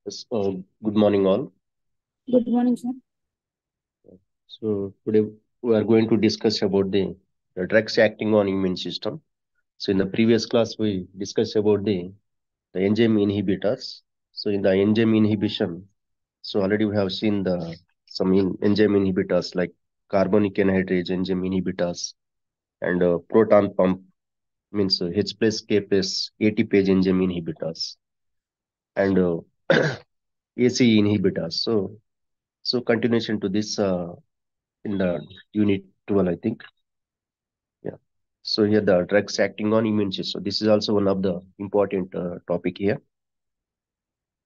Yes, good morning, all. Good morning, sir. So today we are going to discuss about the drugs acting on immune system. So in the previous class we discussed about the enzyme inhibitors. So in the enzyme inhibition, so already we have seen the enzyme inhibitors like carbonic anhydrase enzyme inhibitors and proton pump means H plus K plus ATPase enzyme inhibitors and ACE inhibitors. So continuation to this. In the unit 12, I think. Yeah. So here the drugs acting on immune system. This is also one of the important topic here.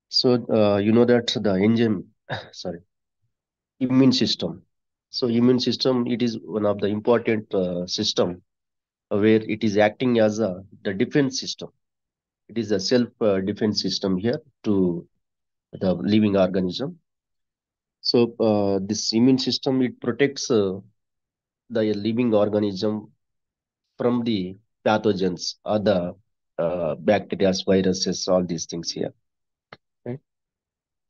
So you know that the enzyme, sorry, immune system. So immune system, it is one of the important system where it is acting as the defense system. It is a self defense system here to the living organism. So this immune system, it protects the living organism from the pathogens or the bacteria, viruses, all these things here. Right?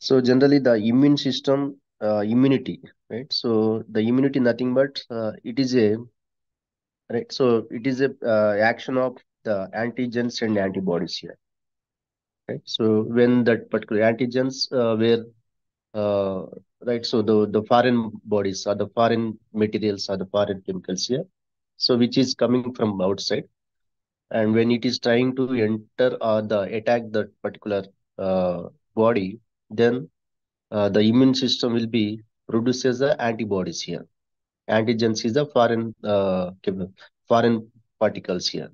So generally, the immune system, immunity, right? So the immunity, nothing but it is a right. So it is a action of the antigens and antibodies here. Right. So when that particular antigens were uh, right, so the foreign bodies or the foreign materials or the foreign chemicals here, so which is coming from outside, and when it is trying to enter or the attack that particular body, then the immune system will be produces the antibodies here. Antigens is the foreign particles here,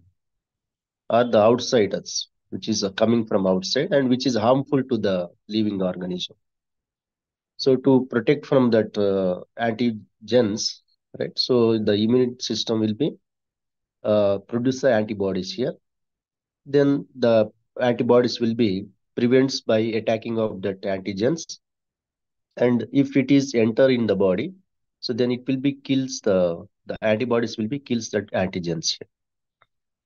or the outsiders which is coming from outside and which is harmful to the living organism. So to protect from that antigens, right, so the immune system will be produce the antibodies here. Then the antibodies will be prevents by attacking of that antigens, and if it is enter in the body, so then it will be kills the antibodies will be kills that antigens here.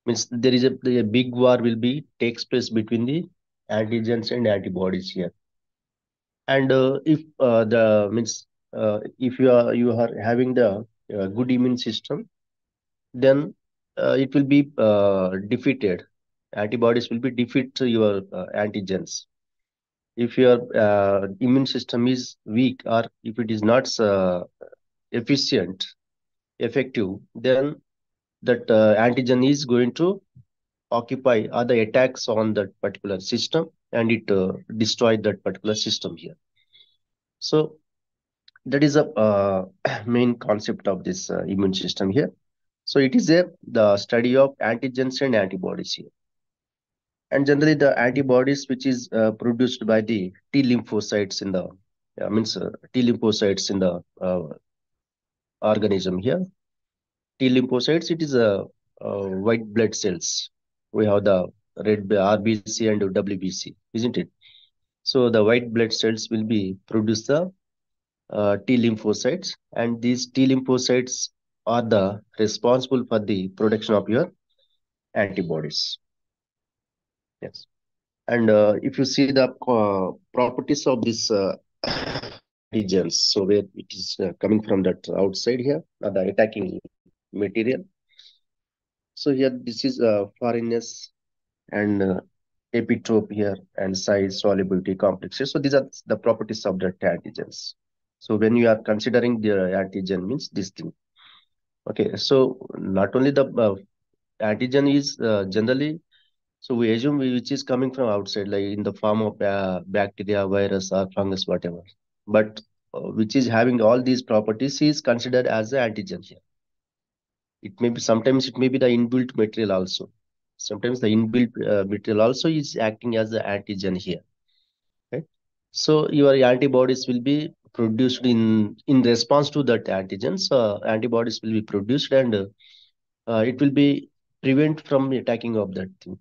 Means there is a big war will be takes place between the antigens and antibodies here. And if the means if you are having the good immune system, then it will be defeated. Antibodies will be defeat your antigens. If your immune system is weak or if it is not efficient, effective, then that antigen is going to occupy other attacks on that particular system, and it destroy that particular system here. So that is a main concept of this immune system here. So it is a the study of antigens and antibodies here. And generally the antibodies which is produced by the T lymphocytes in the means T lymphocytes in the organism here. T lymphocytes, it is a white blood cells. We have the RBC and WBC, isn't it? So the white blood cells will be produce the T lymphocytes, and these T lymphocytes are the responsible for the production of your antibodies. Yes. And if you see the properties of this antigens, so where it is coming from that outside here, the attacking material. So here this is foreignness and epitope here and size, solubility, complexity. So these are the properties of the antigens. So when you are considering the antigen means this thing. Okay, so not only the antigen is generally, so we assume which is coming from outside, like in the form of bacteria, virus, or fungus, whatever. But which is having all these properties is considered as an antigen here. It may be sometimes it may be the inbuilt material also. Sometimes the inbuilt material also is acting as the antigen here. Right? So your antibodies will be produced in response to that antigens. Antibodies will be produced, and it will be prevent from attacking of that thing.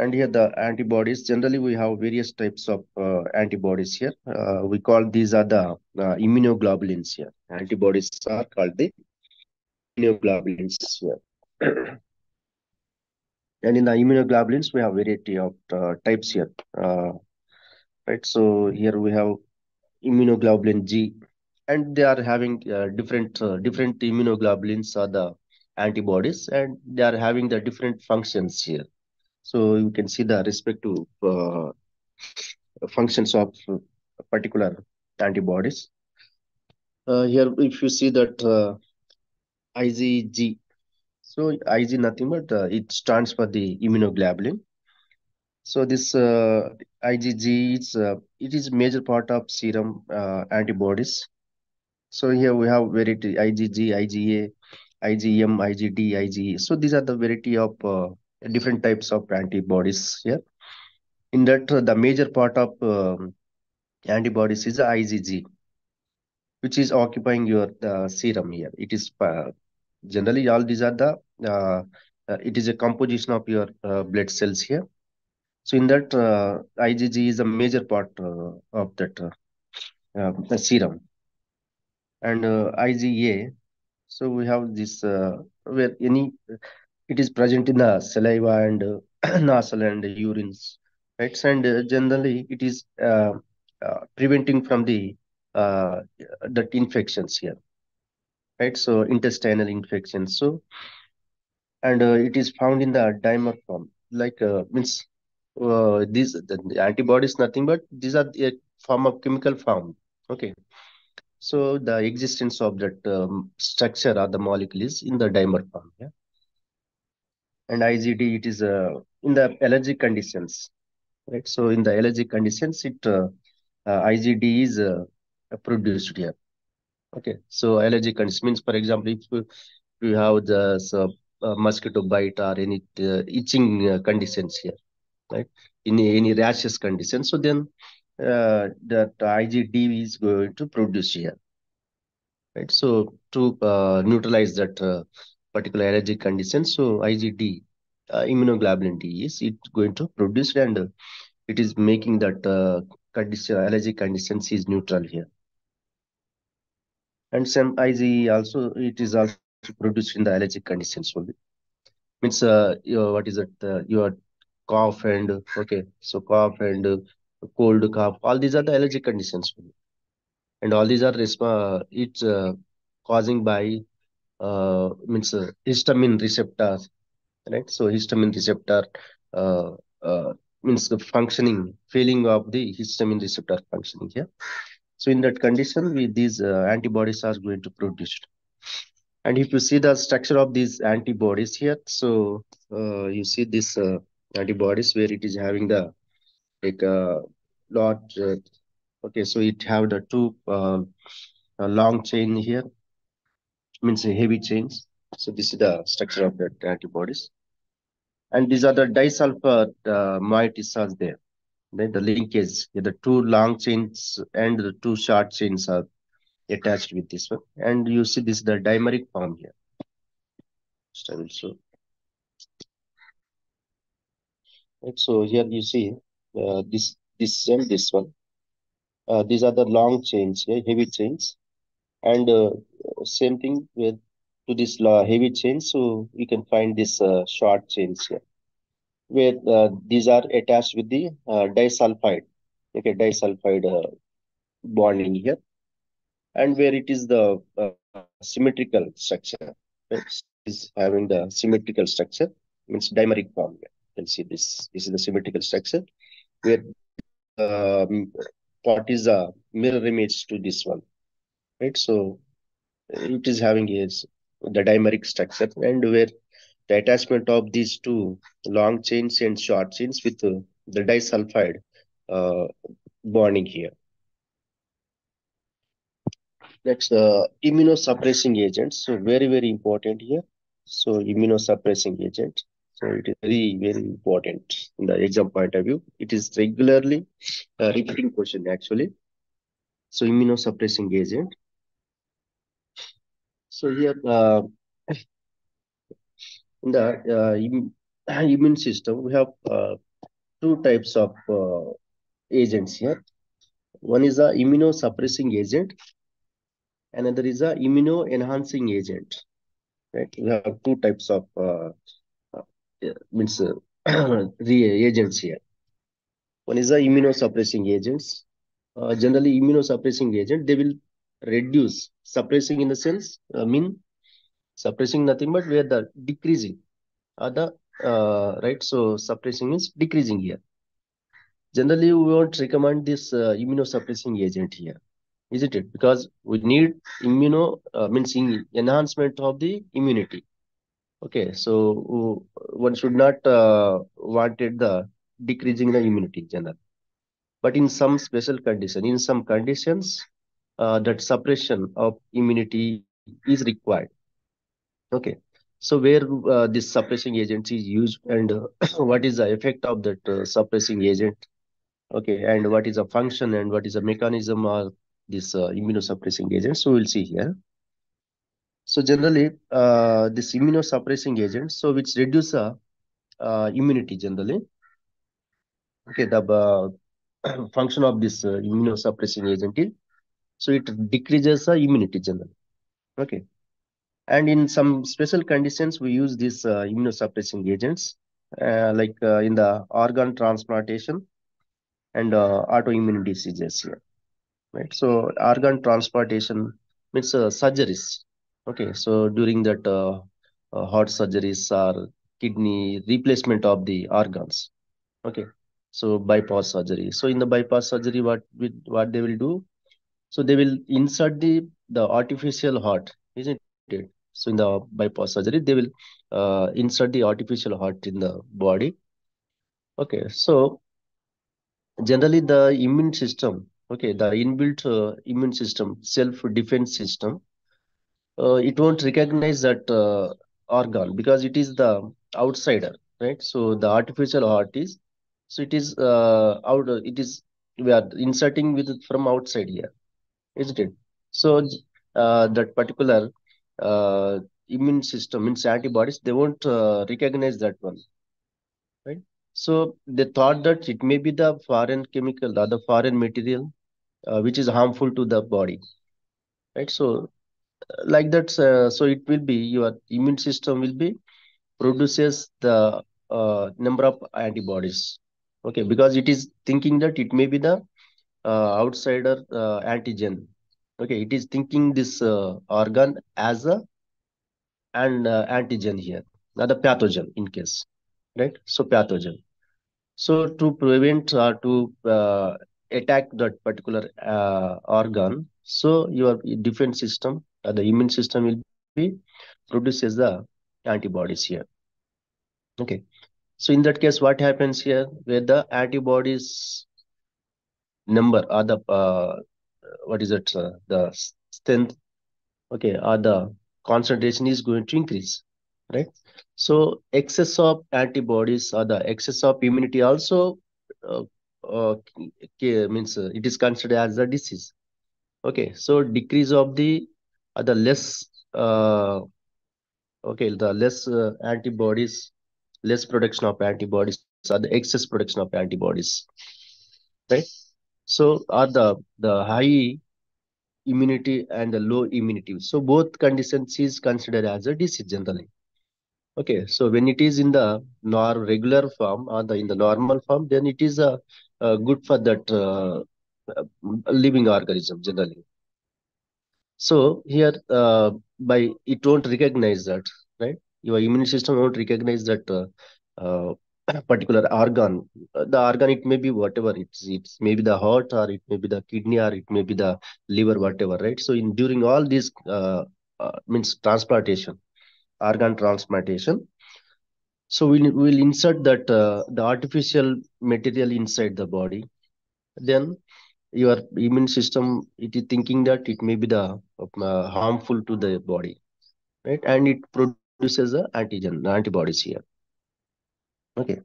And here the antibodies, generally we have various types of antibodies here. We call these are the immunoglobulins here. Antibodies are called the immunoglobulins here. And in the immunoglobulins, we have variety of types here. Right. So here we have immunoglobulin G, and they are having different immunoglobulins are the antibodies, and they are having the different functions here. So you can see the respective functions of particular antibodies. Here, if you see that IgG, so Ig nothing but it stands for the immunoglobulin. So this IgG is it is major part of serum antibodies. So here we have variety IgG, IgA, IgM, IgD, IgE. So these are the variety of different types of antibodies here. In that, the major part of antibodies is IgG, which is occupying your serum here. It is generally all these are the it is a composition of your blood cells here. So in that, IgG is a major part of that the serum, and IgA. So we have this where any it is present in the saliva and nasal and urines, right? And generally it is preventing from the that infections here, right? So intestinal infections. So and it is found in the dimer form, like means these the antibodies nothing but these are a form of chemical form. Okay, so the existence of that structure or the molecule is in the dimer form. Yeah, and IgD it is in the allergic conditions, right? So in the allergic conditions, IgD is produced here. Okay, so allergic conditions means, for example, if you have the mosquito bite or any itching conditions here, right? In any rashes conditions, so then that IgD is going to produce here, right? So to neutralize that particular allergic condition, so IgD, immunoglobulin D is it going to produce, and it is making that condition allergic conditions is neutral here. And some Ig also it is also produced in the allergic conditions only. Means what is it? Your cough and okay, so cough and cold cough. All these are the allergic conditions only, and all these are it's causing by means histamine receptors, right? So histamine receptor uh, means the functioning, failing of the histamine receptor functioning here. So in that condition, these antibodies are going to produce. And if you see the structure of these antibodies here, so you see this antibodies where it is having the like lot. Okay, so it have the two long chain here, means heavy chains. So this is the structure of that antibodies, and these are the disulfur moieties are there. Then the linkage, the two long chains and the two short chains are attached with this one, and you see this is the dimeric form here. So I will show. Right, so here you see this and this one. These are the long chains, yeah, heavy chains, and same thing with to this heavy chain. So you can find this short chains here, where these are attached with the disulfide. Okay, disulfide bonding here, and where it is the symmetrical structure. Right? So it is having the symmetrical structure, means dimeric form. Yeah. You can see this. This is the symmetrical structure where this part is a mirror image to this one, right? So it is having the dimeric structure, and where the attachment of these two long chains and short chains with the disulfide uh, bonding here. Next, immunosuppressing agents. So very important here. So immunosuppressing agent. So it is very important in the exam point of view. It is regularly repeating question actually. So immunosuppressing agent. So here in the immune system, we have two types of agents here. One is a immunosuppressing agent, another is a immuno-enhancing agent. Right? We have two types of means reagents here. One is the immunosuppressing agents. Generally, immunosuppressing agent they will reduce suppressing in the sense suppressing nothing but where the decreasing are the right. So suppressing is decreasing here. Generally, we won't recommend this immunosuppressing agent here, isn't it? Because we need means enhancement of the immunity. Okay, so one should not wanted the decreasing the immunity generally. But in some special condition, in some conditions, that suppression of immunity is required. Okay, so where this suppressing agent is used and what is the effect of that suppressing agent? Okay, and what is the function and what is the mechanism of this immunosuppressing agent? So we'll see here. So generally, this immunosuppressing agent, so which reduce immunity generally. Okay, the function of this immunosuppressing agent is so it decreases the immunity generally. Okay, and in some special conditions, we use these immunosuppressing agents in the organ transplantation and autoimmune diseases here. Right, so organ transplantation means surgeries. Okay, so during that heart surgeries or kidney replacement of the organs. Okay, so bypass surgery. So in the bypass surgery, what they will do? So they will insert the artificial heart, isn't it? So in the bypass surgery, they will insert the artificial heart in the body. Okay, so generally the immune system, okay, the inbuilt immune system, self defense system, it won't recognize that organ because it is the outsider, right? So the artificial heart is, so it is out. It is we are inserting with it from outside here, isn't it? So that particular uh, immune system means antibodies. They won't recognize that one, right? So they thought that it may be the foreign chemical or the foreign material which is harmful to the body, right? So like that, so it will be your immune system will be produces the number of antibodies. Okay, because it is thinking that it may be the outsider antigen. Okay, it is thinking this organ as a antigen here, not a pathogen in case, right? So pathogen. So to prevent or to attack that particular organ, so your defense system, the immune system will be produces the antibodies here. Okay. So in that case, what happens here? Where the antibodies number or the what is it? The strength, okay, or the concentration is going to increase, right? So excess of antibodies or the excess of immunity also uh, means it is considered as a disease. Okay, so decrease of the less okay, the less antibodies, less production of antibodies or the excess production of antibodies, right? So are the high immunity and the low immunity. So both conditions is considered as a disease generally. Okay, so when it is in the regular form or in the normal form, then it is good for that uh, living organism generally. So here, by it won't recognize that, right? Your immune system won't recognize that particular organ. The organ, it may be whatever it's maybe the heart or it may be the kidney or it may be the liver, whatever, right? So in during all these means transplantation, organ transplantation, so we'll insert that the artificial material inside the body. Then your immune system it is thinking that it may be the harmful to the body, right? And it produces the antibodies here. Okay,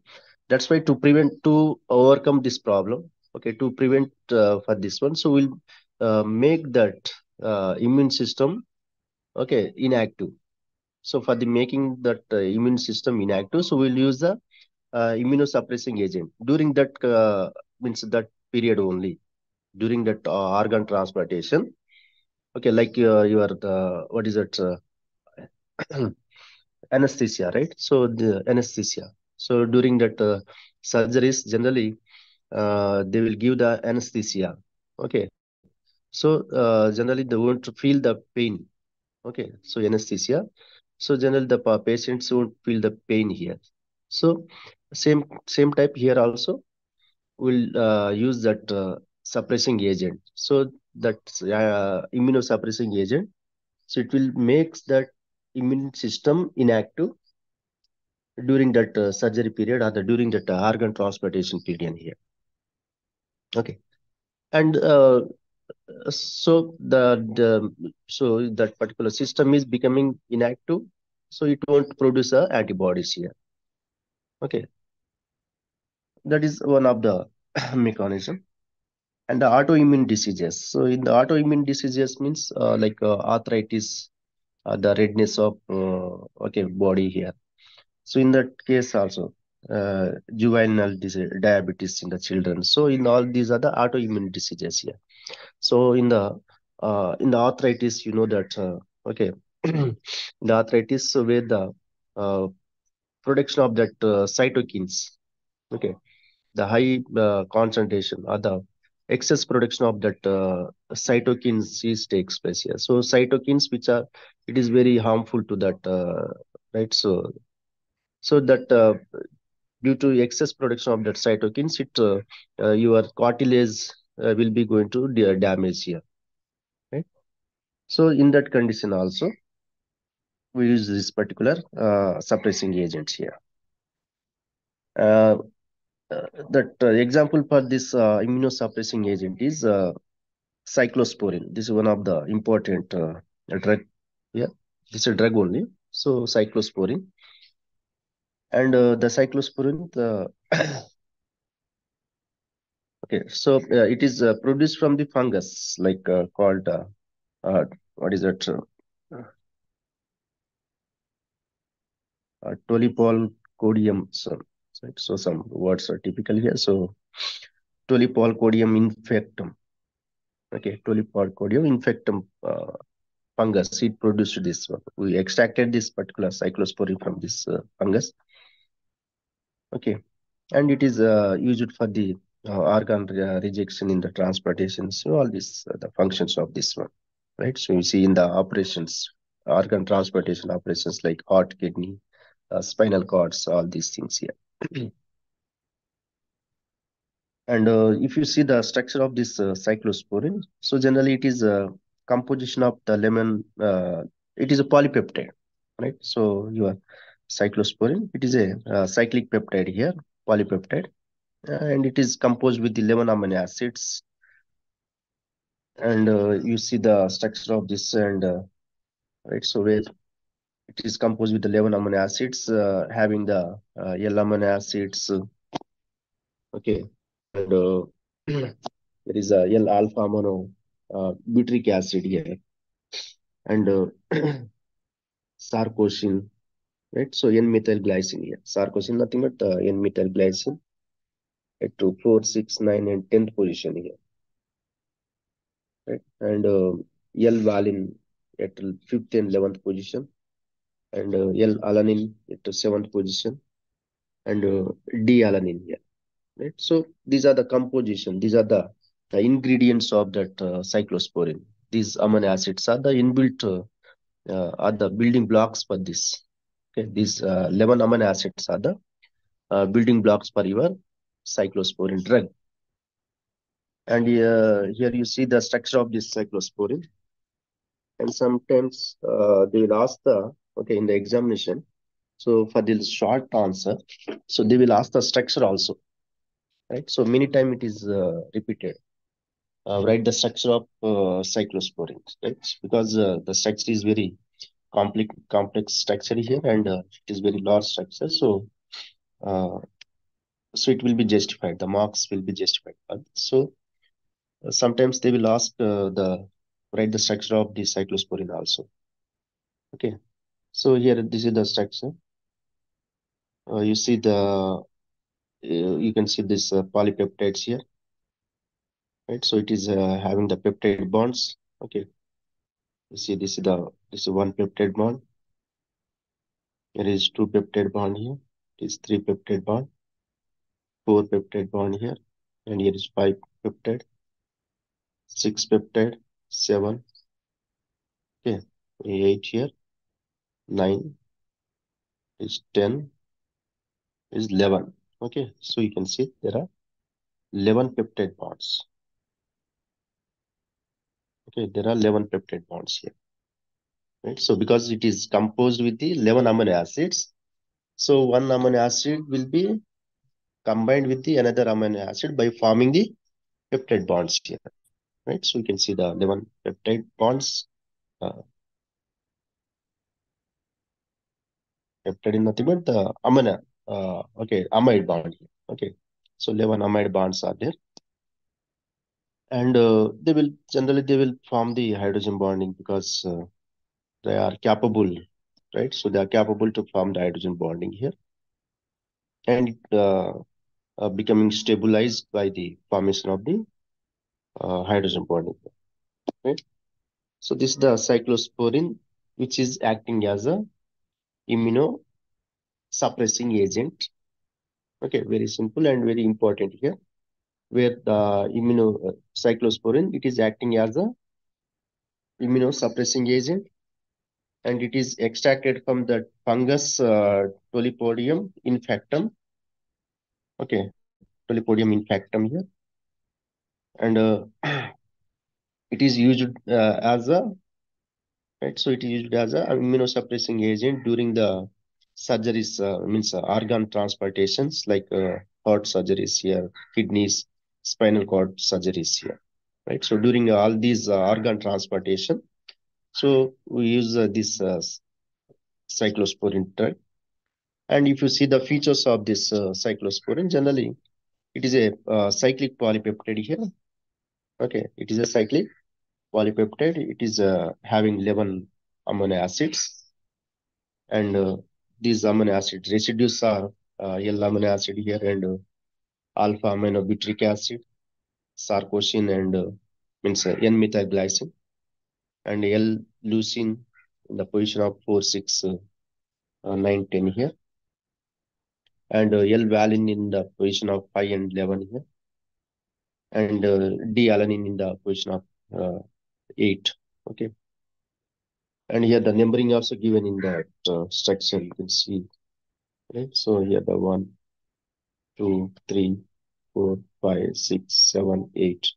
that's why to overcome this problem, okay, to prevent for this one, so we'll make that immune system, okay, inactive. So for the making that immune system inactive, so we'll use the immunosuppressing agent during that means that period only, during that organ transplantation. Okay, like your the what is it? anesthesia, right? So the anesthesia. So during that surgeries, generally they will give the anesthesia. Okay. So generally they won't feel the pain. Okay. So anesthesia. So generally the patients won't feel the pain here. So same type here also will use that suppressing agent. So that immunosuppressing agent. So it will makes that immune system inactive during that surgery period or during that organ transplantation period here. Okay. And so that particular system is becoming inactive, so it won't produce antibodies here. Okay, that is one of the mechanism. And the autoimmune diseases. So in the autoimmune diseases means like arthritis, the redness of okay body here. So in that case also, juvenile disease, diabetes in the children. So in all these are the autoimmune diseases here. So in the arthritis, you know that okay, the arthritis, so where the uh, production of that cytokines, okay, the high concentration or the excess production of that cytokines is takes place here. So cytokines, which are, it is very harmful to that, right? So that due to excess production of that cytokines, it your cartilage will be going to damage here, right? So in that condition also, we use this particular suppressing agents here. Uh, that example for this immunosuppressing agent is cyclosporin. This is one of the important drug. Yeah, this is a drug only. So cyclosporin, and the cyclosporin, the okay. So it is produced from the fungus, like called uh, what is it? Tolipolcodium. So some words are typical here. So Tolipolcodium infectum. Okay, Tolipolcodium infectum fungus. It produced this one. We extracted this particular cyclosporin from this fungus. Okay, and it is used for the organ rejection in the transplantation. So all these the functions of this one, right? So you see in the operations, organ transplantation operations like heart, kidney, spinal cords, all these things here. And if you see the structure of this cyclosporin, so generally it is a composition of the lemon. It is a polypeptide, right? So your cyclosporin, it is a cyclic peptide here, polypeptide, and it is composed with the 11 amino acids. And you see the structure of this, and right, so where it is composed with the 11 amino acids, having the L amino acids, okay, and there is a L alpha amino butyric acid here, and sarcosin, right? So N-methyl glycine here. Sarcosin, nothing but N-methyl glycine at 2, 4, 6, 9, and 10th position here, right? And L-valine at 5th and 11th position, and L-alanine at the 7th position, and D-alanine here, right? So these are the composition, these are the ingredients of that cyclosporin. These amino acids are the inbuilt are the building blocks for this. Okay, these 11 amino acids are the building blocks for your cyclosporin drug. And here you see the structure of this cyclosporin. And sometimes they will ask the, okay, in the examination. So for the short answer, so they will ask the structure also, right? So many time it is repeated. Write the structure of cyclosporin, right? Because the structure is very complex structure here, and it is very large structure. Uh, so it will be justified. The marks will be justified. So sometimes they will ask the write the structure of the cyclosporin also. Okay. So here this is the structure. You see you can see this polypeptides here, right? So it is having the peptide bonds. Okay. You see this is one peptide bond, There is two peptide bond here. It is three peptide bond, four peptide bond here, and here is five peptide, six peptide, seven, okay, eight here, nine is 10, is 11. Okay, so you can see there are 11 peptide bonds. Okay, there are 11 peptide bonds here. Right? So because it is composed with the 11 amino acids, so one amino acid will be combined with the another amino acid by forming the peptide bonds here. Right? So you can see the 11 peptide bonds. Peptide is nothing but the amino, okay, amide bond here. Okay, so 11 amide bonds are there, and they will form the hydrogen bonding because they are capable, right? So they are capable to form the hydrogen bonding here, and becoming stabilized by the formation of the hydrogen bonding. Right? So this is the cyclosporin, which is acting as a immunosuppressing agent. Okay, very simple and very important here. Where the cyclosporin, it is acting as a immunosuppressing agent, and it is extracted from the fungus Tolipodium infectum. Okay, Tolipodium infectum here, and it is used as a right. So it is used as a immunosuppressing agent during the surgeries, means organ transplantations like heart surgeries here, kidneys, spinal cord surgeries here. Right. So during all these organ transplantation, so we use this cyclosporin drug. And if you see the features of this cyclosporin, generally it is a cyclic polypeptide here. Okay, it is a cyclic polypeptide. It is having 11 amino acids, and these amino acid residues are L amino acid here, and alpha aminobutyric acid, sarcosin, and means N-methylglycine, and L-leucine in the position of 4, 6, 9, 10 here, and L-valine in the position of 5 and 11 here, and D-alanine in the position of 8. Okay, and here the numbering also given in that structure, you can see. Right, so here the 1, 2, 3, 4, 5, 6, 7, 8,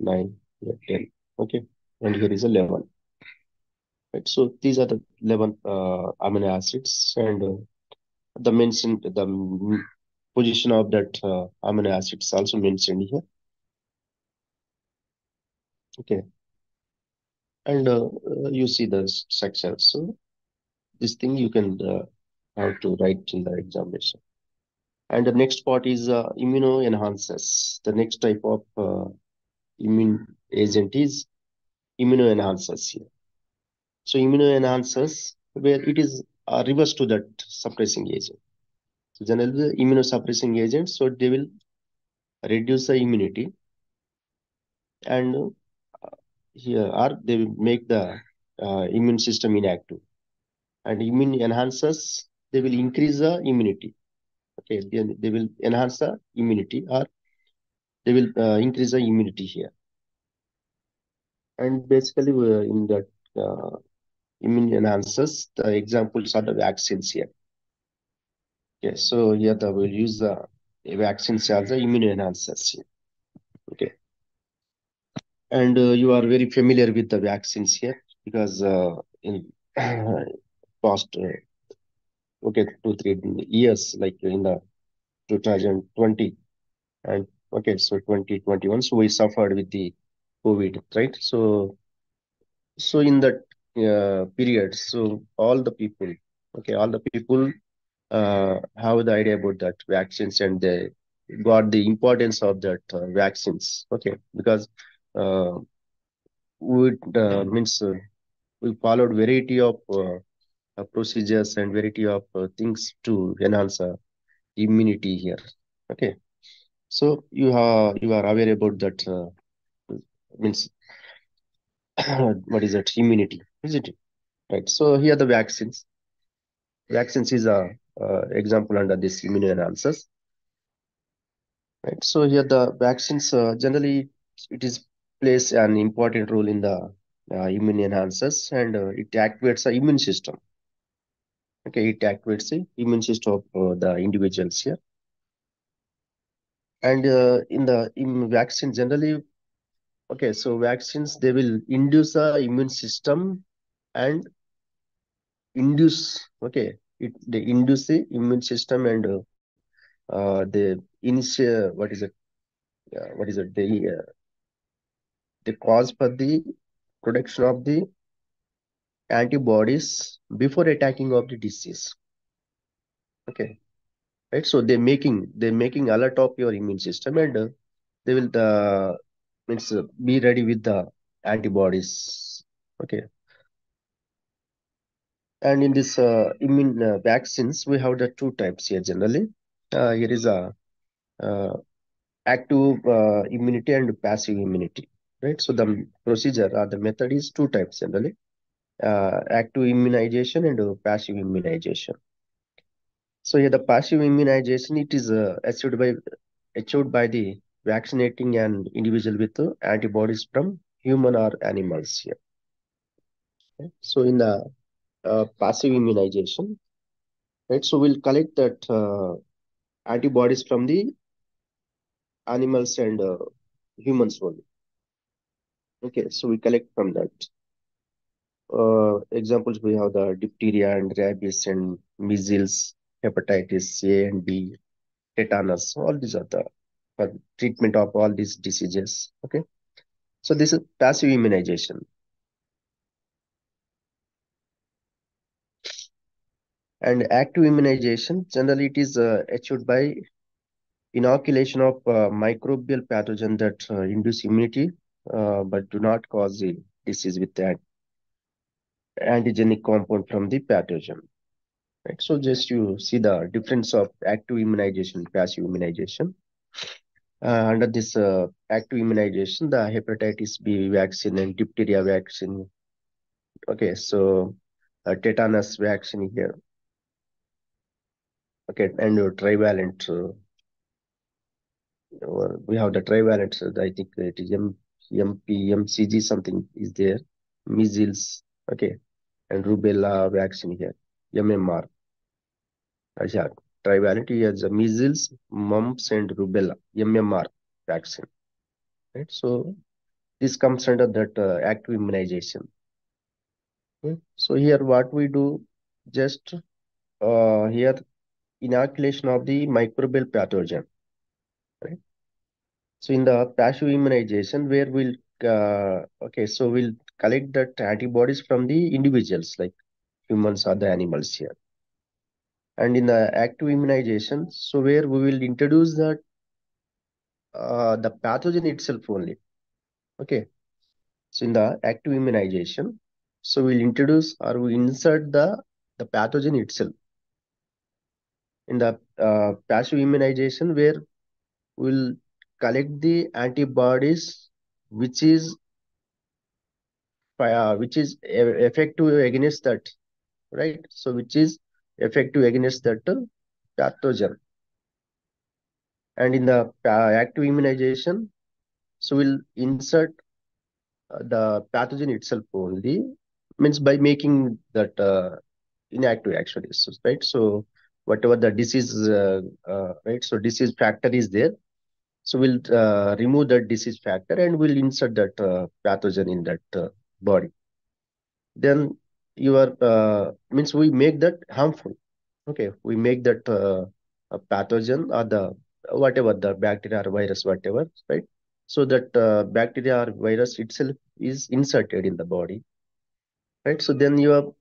9, 10. Okay, and here is 11. Right, so these are the 11 amino acids, and the mentioned position of that amino acids also mentioned here. Okay, and you see the structure. So this thing you can have to write in the examination. And the next part is immunoenhancers. The next type of immune agent is immunoenhancers here. So immunoenhancers, where it is reverse to that suppressing agent. So generally the immunosuppressing agent, so they will reduce the immunity, and here or they will make the immune system inactive. And immune enhancers, they will increase the immunity. Okay, they will enhance the immunity, or they will increase the immunity here. And basically in that uh, immune enhancers, the examples are the vaccines here. Okay, so here we'll use the vaccines as the immune enhancers here. Okay, and you are very familiar with the vaccines here because in past okay 2 3 years, like in the 2020 and okay, so 2021, so we suffered with the COVID, right? So in that period, so all the people have the idea about that vaccines, and they got the importance of that vaccines. Okay, because uh, we means we followed variety of procedures and variety of things to enhance immunity here. Okay, so you are aware about that means what is that immunity, isn't it? Right. So here the vaccines. Vaccines is a example under this immunoenhancers, right? So here the vaccines generally it is plays an important role in the immune enhancers, and it activates the immune system. Okay, it activates the immune system of the individuals here, and in vaccine generally, okay, so vaccines they will induce the immune system and induce, okay, they induce the immune system and they initiate what is it they cause for the production of the antibodies before attacking of the disease. Okay, right. So they're making alert of your immune system, and they will means be ready with the antibodies. Okay, and in this immune vaccines, we have the two types here generally. Here is a uh, active immunity and passive immunity, right? So the procedure or the method is two types generally: active immunization and passive immunization. So here the passive immunization it is achieved by the vaccinating an individual with antibodies from human or animals here. Okay? So in the passive immunization, right? So we'll collect that antibodies from the animals and humans only. Okay, so we collect from that. Examples we have the diphtheria and rabies and measles, hepatitis A and B, tetanus. All these are the for treatment of all these diseases. Okay, so this is passive immunization, and active immunization generally it is achieved by inoculation of microbial pathogen that induce immunity but do not cause the disease with that antigenic compound from the pathogen. Right. So just you see the difference of active immunization, passive immunization. Under this active immunization, the hepatitis B vaccine and diphtheria vaccine. Okay, so tetanus vaccine here. Okay, and trivalent. We have the trivalent. I think it is MCG something is there. Measles. Okay, and rubella vaccine here. MMR. Yeah, trivalent. He has measles, mumps, and rubella. MMR vaccine. Right. So this comes under that active immunization. Okay. So here what we do, just here inoculation of the microbial pathogen. Right. So in the passive immunization, where okay, so we'll collect that antibodies from the individuals like humans or the animals here. And in the active immunization, so where we will introduce that the pathogen itself only. Okay. So in the active immunization, so we'll introduce or we insert the pathogen itself. In the passive immunization, where we'll collect the antibodies which is effective against that, right? So which is effective against that pathogen. And in the active immunization, so we'll insert the pathogen itself only, means by making that inactive actually, so, right? So whatever the disease, right? So disease factor is there. So we'll remove that disease factor and we'll insert that pathogen in that body. Then your means we make that harmful. Okay, we make that a pathogen or the whatever the bacteria or virus, whatever, right? So that bacteria or virus itself is inserted in the body, right? So then your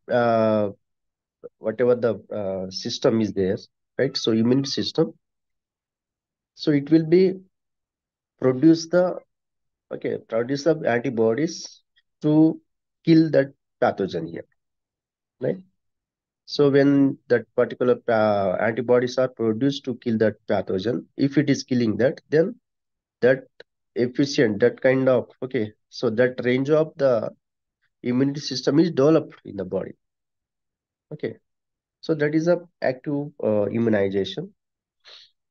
whatever the system is there, right? So immune system, so it will be produce the produce the antibodies to kill that pathogen here, right? So when that particular antibodies are produced to kill that pathogen, if it is killing that, then that efficient, that kind of, okay, so that range of the immunity system is developed in the body. Okay. So that is a active immunization.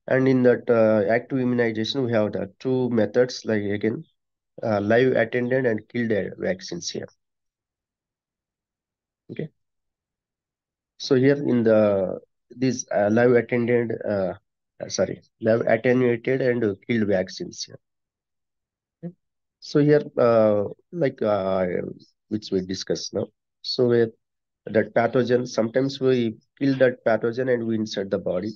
And in that active immunization, we have the two methods, like again, live attended and killed vaccines here. Okay. So here in the these live attenuated and killed vaccines here. Okay. So here, which we discussed now. So where that pathogen, sometimes we kill that pathogen and we insert the body,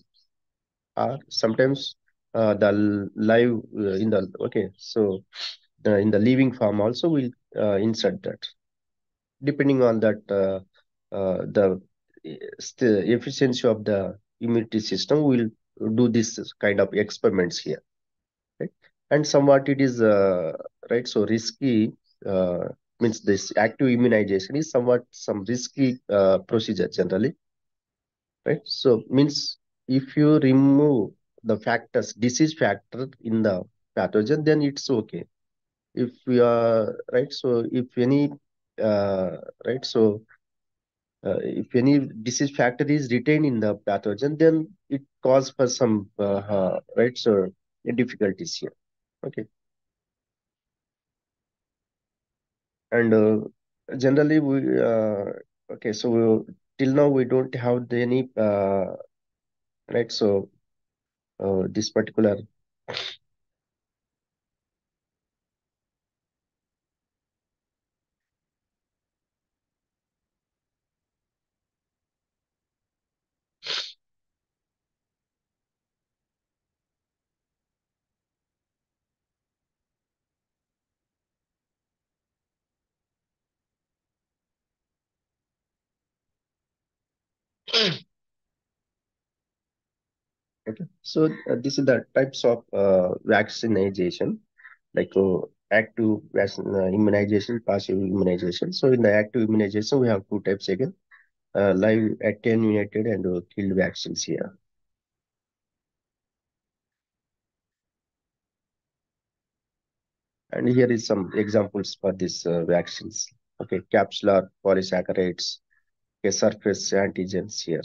or sometimes the live in the okay. So in the living form also we'll insert that, depending on that the efficiency of the immunity system. Will do this kind of experiments here, right? And somewhat it is right, so risky, uh, means this active immunization is somewhat some risky procedure generally, right? So means if you remove the factors, disease factor in the pathogen, then it's okay. If we are right, so if any uh, right, so if any disease factor is retained in the pathogen, then it cause for some right, so difficulties here. Okay. And generally we okay, so till now we don't have any right, so this particular okay. So this is the types of vaccination, like active immunization, passive immunization. So in the active immunization, we have two types again, live attenuated and killed vaccines here. And here is some examples for these vaccines. Okay, capsular polysaccharides, okay, surface antigens here.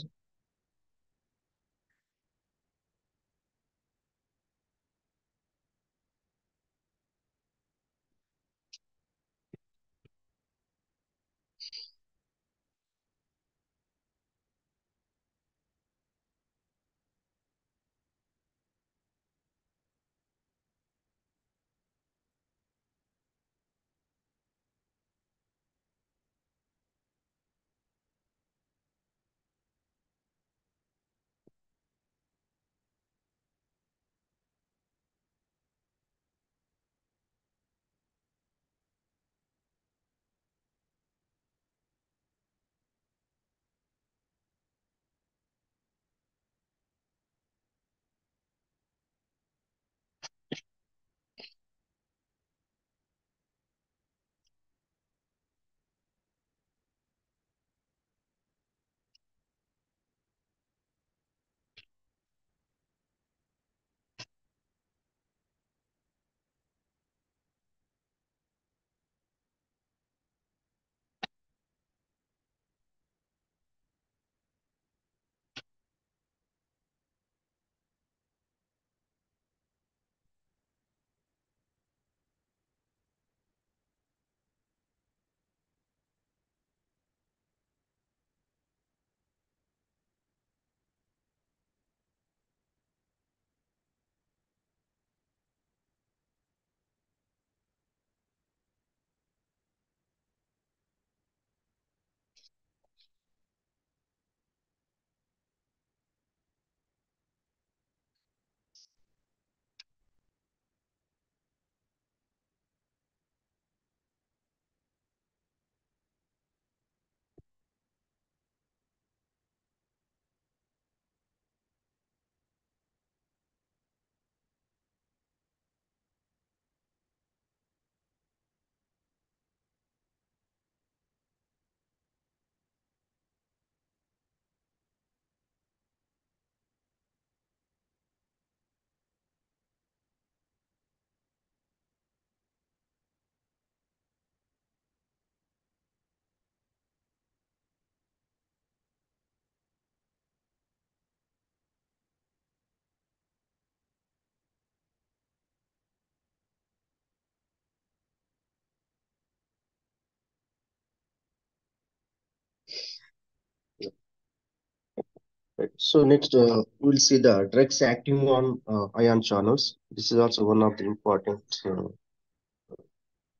Right. So next, we'll see the drugs acting on ion channels. This is also one of the important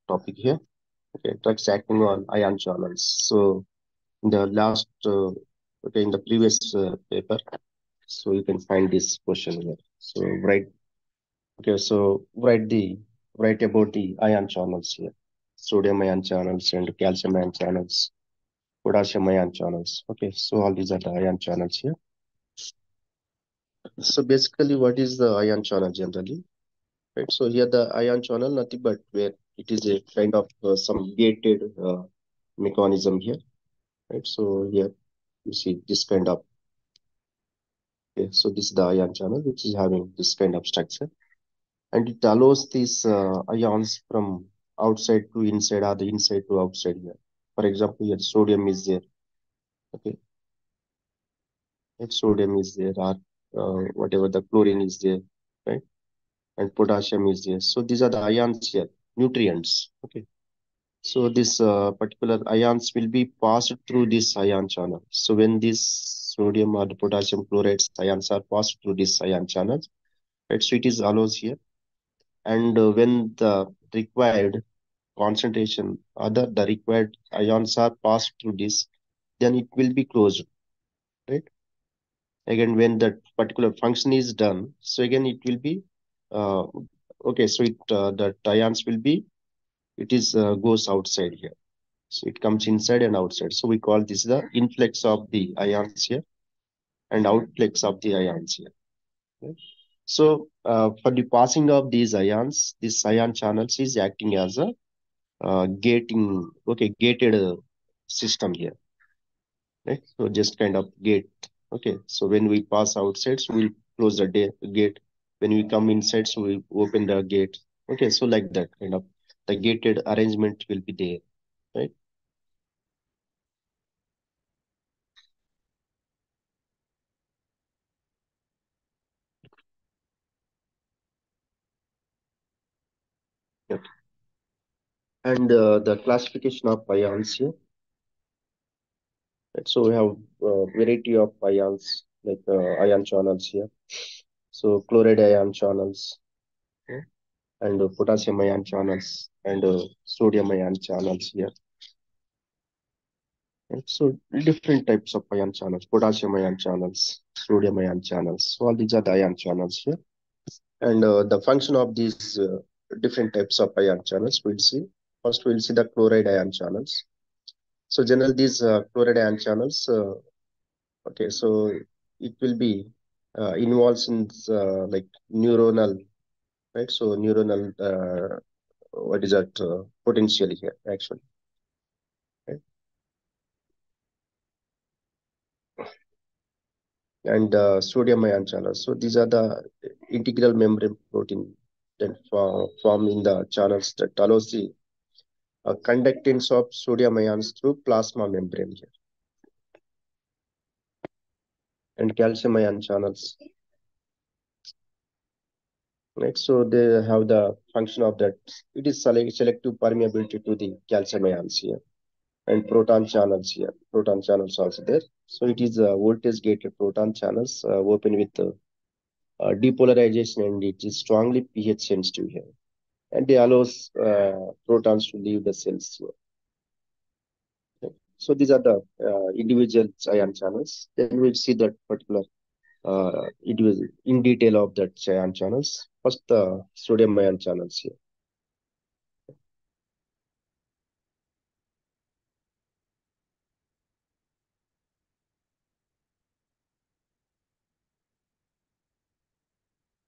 topic here. Okay, drugs acting on ion channels. So in the last, okay, in the previous paper, so you can find this question here. So write, okay, so write about the ion channels here. Sodium ion channels and calcium ion channels, potassium ion channels. Okay, so all these are the ion channels here. So basically, what is the ion channel generally? Right. So here the ion channel, nothing but where it is a kind of some gated mechanism here. Right. So here you see this kind of, okay, so this is the ion channel which is having this kind of structure, and it allows these ions from outside to inside or the inside to outside here. For example, here sodium is there. Okay, if sodium is there or whatever the chlorine is there, right, and potassium is there. So these are the ions here, nutrients. Okay. So this particular ions will be passed through this ion channel. So when this sodium or the potassium chlorides ions are passed through this ion channel, right, so it is allows here. And when the required concentration, other the required ions are passed through this, then it will be closed, right? Again, when that particular function is done, so again it will be uh, okay. So it the ions will be it is goes outside here. So it comes inside and outside. So we call this the influx of the ions here and outflux of the ions here. Right? So for the passing of these ions, this ion channels is acting as a gated system here. Right? So just kind of gate. Okay. So when we pass outside, so we'll close the gate. When we come inside, so we open the gate. Okay. So like that kind of the gated arrangement will be there. Right. Okay. And the classification of ions here. Right? So we have variety of ions like ion channels here. So chloride ion channels, yeah, and potassium ion channels and sodium ion channels here. Right? So different types of ion channels, potassium ion channels, sodium ion channels. So all these are the ion channels here. And the function of these different types of ion channels we'll see. First we'll see the chloride ion channels. So generally these chloride ion channels, okay, so it will be involves in like neuronal, right? So neuronal, what is that potential here actually, right? And sodium ion channels. So these are the integral membrane protein that form in the channels that allows the conductance of sodium ions through plasma membrane here. And calcium ion channels, right? So they have the function of that. It is selective permeability to the calcium ions here. And proton channels here. Proton channels also there. So it is voltage gated proton channels open with depolarization, and it is strongly pH sensitive here. And they allows protons to leave the cells here. Okay. So these are the individual ion channels. Then we'll see that particular individual in detail of that ion channels. First, the sodium ion channels here.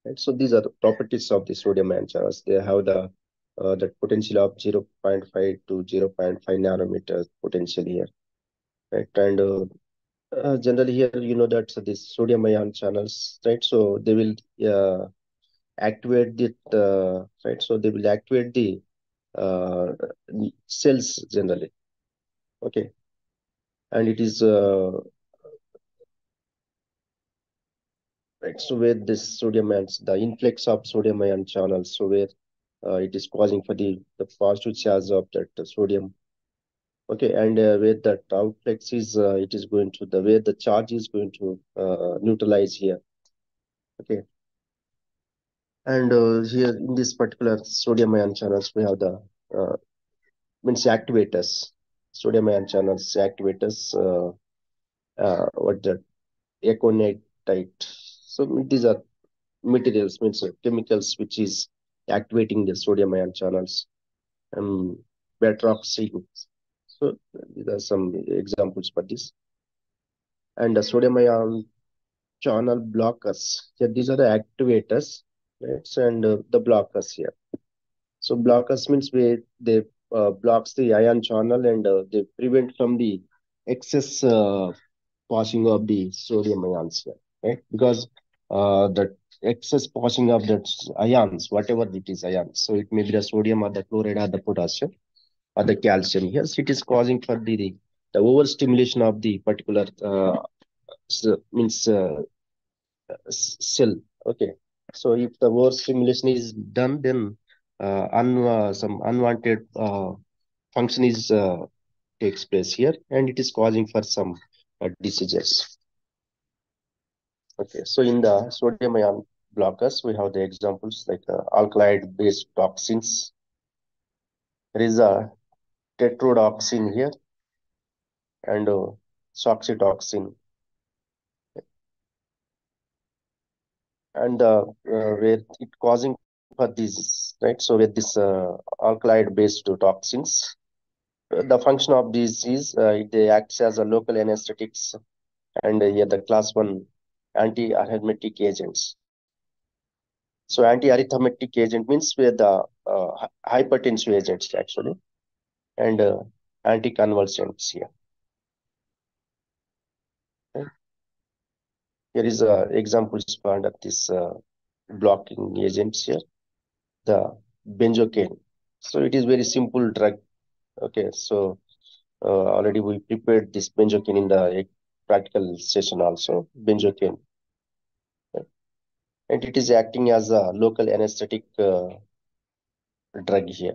Right? So these are the properties of the sodium ion channels. They have the potential of zero point 0.5 to zero point 0.5 nanometers potential here, right? And generally here, you know that so these sodium ion channels, right? So they will activate the right. So they will activate the uh, cells generally. Okay, and it is right. So where this sodium ions, the influx of sodium ion channels, so where it is causing for the positive charge of that sodium, Okay, and where the outflex is, it is going to the where the charge is going to neutralize here. Okay, and here in this particular sodium ion channels, we have the uh, means activators, sodium ion channels activators. What the aconitite. So these are materials, means chemicals which is activating the sodium ion channels. And batroxine. So these are some examples for this. And the sodium ion channel blockers. Yeah, these are the activators, right? And the blockers here. So blockers means where they blocks the ion channel and they prevent from the excess passing of the sodium ions here, right? Because the excess passing of the ions, whatever it is ions, so it may be the sodium or the chloride or the potassium or the calcium. Yes, it is causing for the overstimulation of the particular means cell. Okay, so if the overstimulation is done, then some unwanted function is takes place here, and it is causing for some diseases. Okay, so in the sodium ion blockers, we have the examples like alkaloid-based toxins. There is a tetrodotoxin here and soxytoxin, and where it causing for this, right? So with this alkaloid-based toxins, the function of these is they acts as a local anesthetics and yeah, the class one anti-arrhythmic agents. So anti-arrhythmic agent means where the hypertensive agents actually and anticonvulsants here. Okay. Here is examples found of this blocking agents here. The benzocaine. So it is very simple drug. Okay, so already we prepared this benzocaine in the practical session also. Benzocaine, okay. And it is acting as a local anesthetic drug here.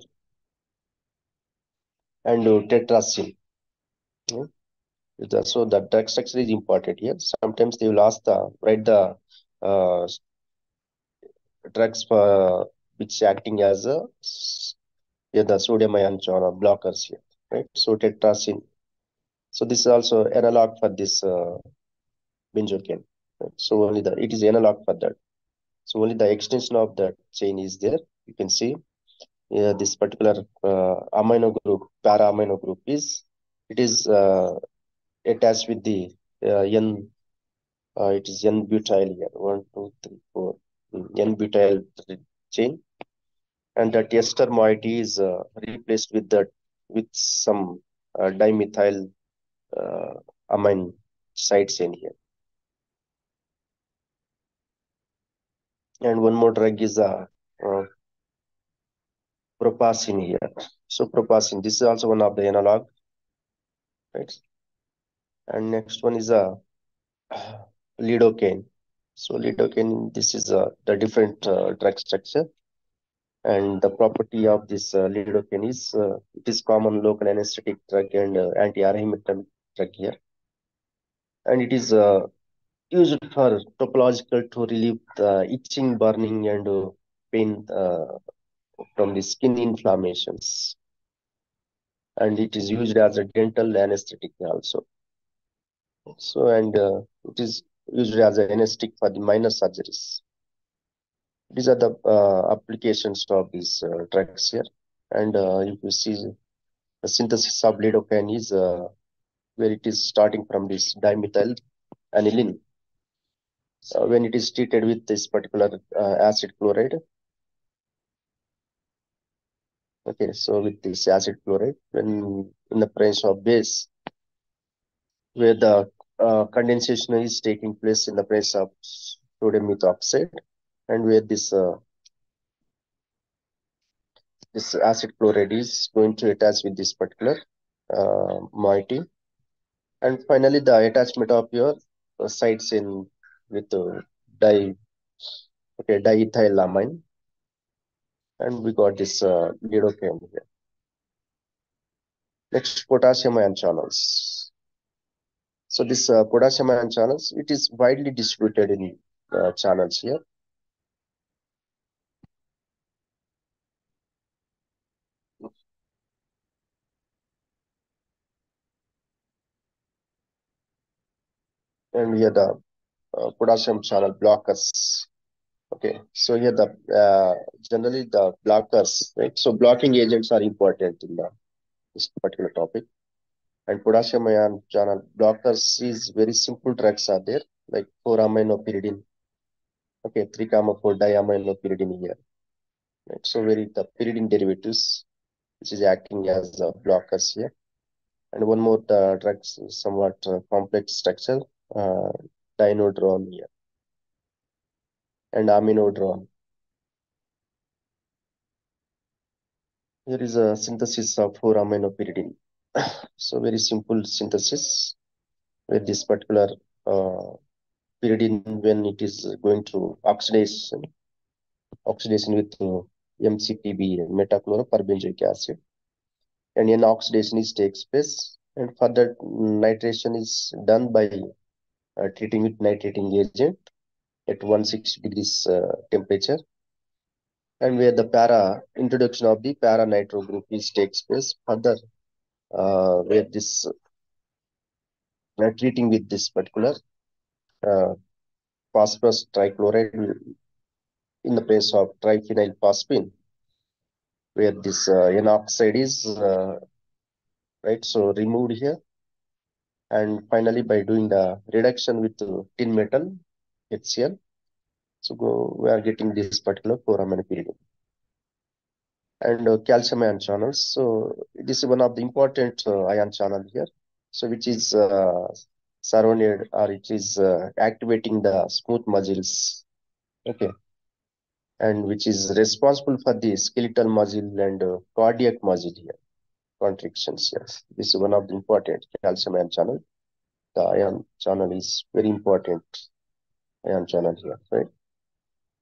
And tetracyl. Okay. So the drug structure is important here. Sometimes they will ask the write the uh, drugs for which acting as a yeah, the sodium ion channel blockers here, right? So tetracyl. So this is also analog for this benzocaine. Right? So only the it is analog for that. So only the extension of that chain is there. You can see this particular amino group, para amino group is it is attached with the N. It is N butyl here. One, two, three, four. N butyl chain, and that ester moiety is replaced with that with some dimethyl uh, amine side chain here. And one more drug is uh, propacin here. So propacin, this is also one of the analog, right? And next one is a lidocaine. So lidocaine, this is the different drug structure, and the property of this lidocaine is it is common local anesthetic drug and anti-arrhythmic drug here, and it is used for topological to relieve the itching, burning, and pain from the skin inflammations. And it is used as a dental anesthetic also. So, and it is used as an anesthetic for the minor surgeries. These are the applications of these drugs here. And if you see the synthesis of lidocaine is where it is starting from this dimethyl aniline when it is treated with this particular acid chloride. Okay, so with this acid chloride, when in the presence of base, where the condensation is taking place in the presence of sodium methoxide, and where this acid chloride is going to attach with this particular moiety, and finally the attachment of your sites in with di diethylamine, and we got this lidocaine here. Next, potassium ion channels. So this potassium ion channels, it is widely distributed in channels here. And here the potassium channel blockers. Okay, so here the generally the blockers, right? So blocking agents are important in this particular topic. And potassium ion channel blockers is very simple drugs are there, like 4-aminopyridine. Okay, 3-4 diaminopyridine here. Right? So very the pyridine derivatives, which is acting as blockers here. And one more drugs, somewhat complex structure, uh, dinodrone here and aminodrone. Here is a synthesis of 4-aminopyridine. So very simple synthesis with this particular uh, pyridine when it is going through oxidation with MCPB, metachloroperbenzoic acid, and an oxidation is takes place, and further nitration is done by treating with nitrating agent at 160 degrees temperature, and where the para introduction of the para nitro group is takes place further, where this treating with this particular uh, phosphorus trichloride in the place of triphenylphosphine, where this N oxide is right, so removed here, and finally by doing the reduction with tin metal HCl, so we are getting this particular 4-aminopyridine. And calcium ion channels. So this is one of the important ion channel here. So which is surrounded or it is activating the smooth muscles. Okay, and which is responsible for the skeletal muscle and cardiac muscle here contractions. Yes, this is one of the important calcium ion channel. The ion channel is very important ion channel here, right?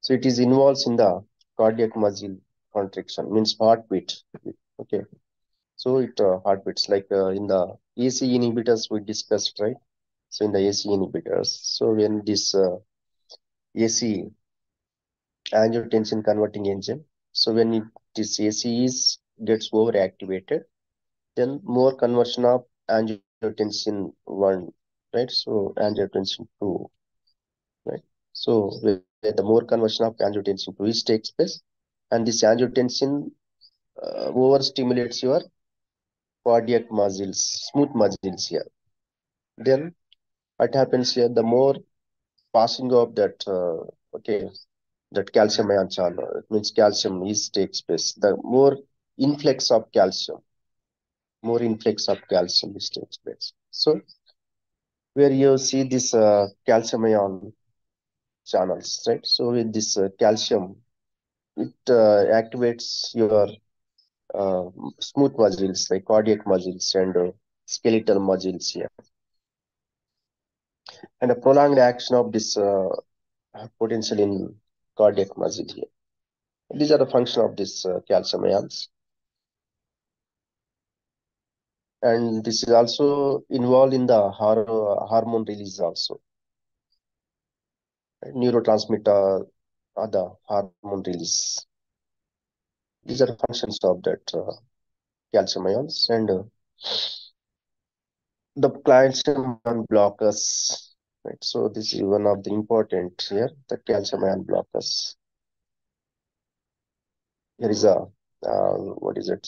So it is involves in the cardiac muscle contraction, means heartbeat. Okay, so it heartbeats like in the AC inhibitors we discussed, right? So in the AC inhibitors, so when this AC angiotensin converting engine, so when this AC is gets overactivated, then more conversion of angiotensin 1, right? So angiotensin 2, right? So where the more conversion of angiotensin 2 is takes place, and this angiotensin overstimulates your cardiac muscles, smooth muscles here. Then what happens here? The more passing of that, okay, that calcium ion channel, it means calcium is takes place. The influx of calcium, more influx of calcium is takes place. So where you see this calcium ion channels, right? So with this calcium, it activates your uh, smooth muscles like cardiac muscles and skeletal muscles here, and a prolonged action of this potential in cardiac muscle here. These are the function of this calcium ions, and this is also involved in the hormone release also, right? Neurotransmitter, other hormone release. These are the functions of that calcium ions, and the calcium ion blockers. Right, so this is one of the important here, the calcium ion blockers. Here is a what is it?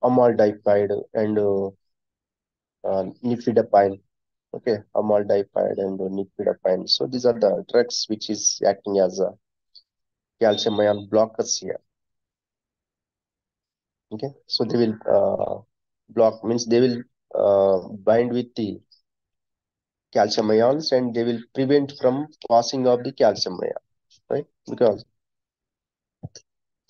Amaldipide and nifedipine. Okay, amaldipide and nifedipine. So these are the drugs which is acting as a calcium ion blockers here. Okay, so they will block means they will bind with the calcium ions and they will prevent from passing of the calcium ion, right? Because,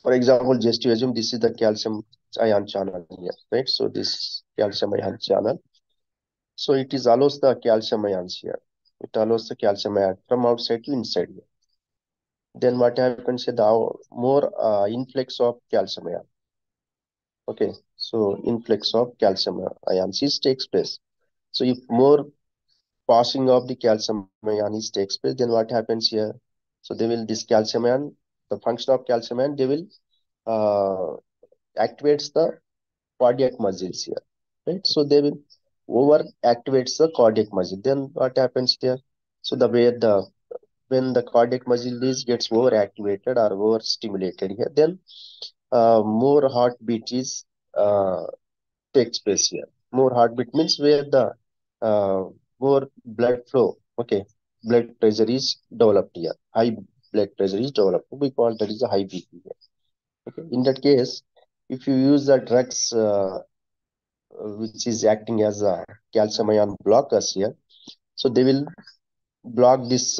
for example, just to assume this is the calcium ion channel here, right? So this calcium ion channel, so it is allows the calcium ions here. It allows the calcium ion from outside to inside here. Then what happens is the more influx of calcium ion. Okay, so influx of calcium ions is takes place. So if more passing of the calcium ion is takes place, then what happens here? So they will this calcium ion, the function of calcium ion, they will uh, activates the cardiac muscles here, right? So they will over activates the cardiac muscle. Then what happens here? So the way the when the cardiac muscle is gets over activated or over stimulated here, then more heartbeat is uh, takes place here. More heartbeat means where the uh, more blood flow. Okay, blood pressure is developed here. High blood pressure is developed. We call that is a high BP here. Okay, in that case, if you use the drugs which is acting as a calcium ion blockers here, so they will block this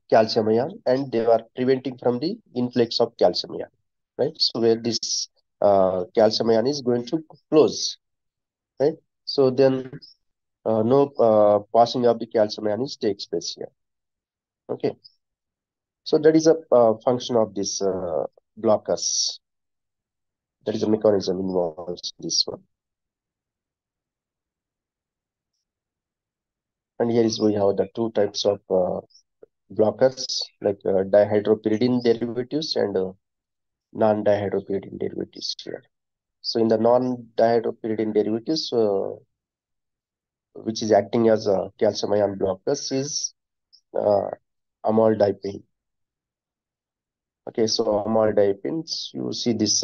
calcium ion and they are preventing from the influx of calcium ion, right? So where this calcium ion is going to close, right? So then no passing of the calcium ion is takes place here. Okay, so that is a function of this blockers. That is a mechanism involves in this one. And here is we have the two types of blockers like dihydropyridine derivatives and non-dihydropyridine derivatives here. So in the non-dihydropyridine derivatives, which is acting as a calcium ion blockers, is uh, amlodipine. Okay, so amlodipines, you see this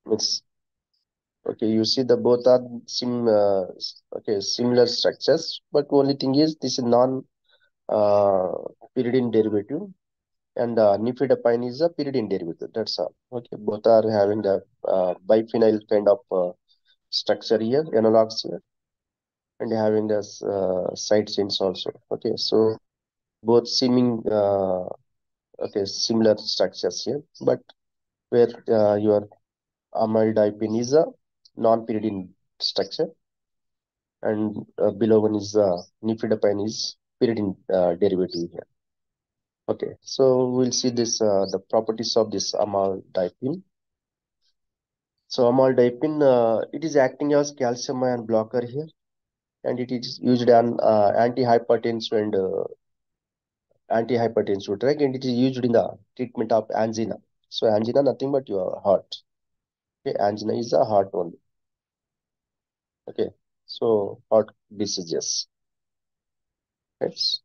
means okay, you see the both are okay similar structures, but only thing is this is non uh, pyridine derivative and nifedipine is a pyridine derivative. That's all. Okay, both are having the biphenyl kind of structure here, analogs here, and having the side chains also. Okay, so both seeming okay similar structures here, but where your amaldipine is a non-pyridine structure, and below one is nifedipine is pyridine derivative here. Okay, so we'll see this the properties of this amaldipine. So amlodipine, it is acting as calcium ion blocker here, and it is used on antihypertensive and antihypertensive drug, and it is used in the treatment of angina. So angina, nothing but your heart. Okay, angina is a heart only. Okay, so heart diseases. Yes,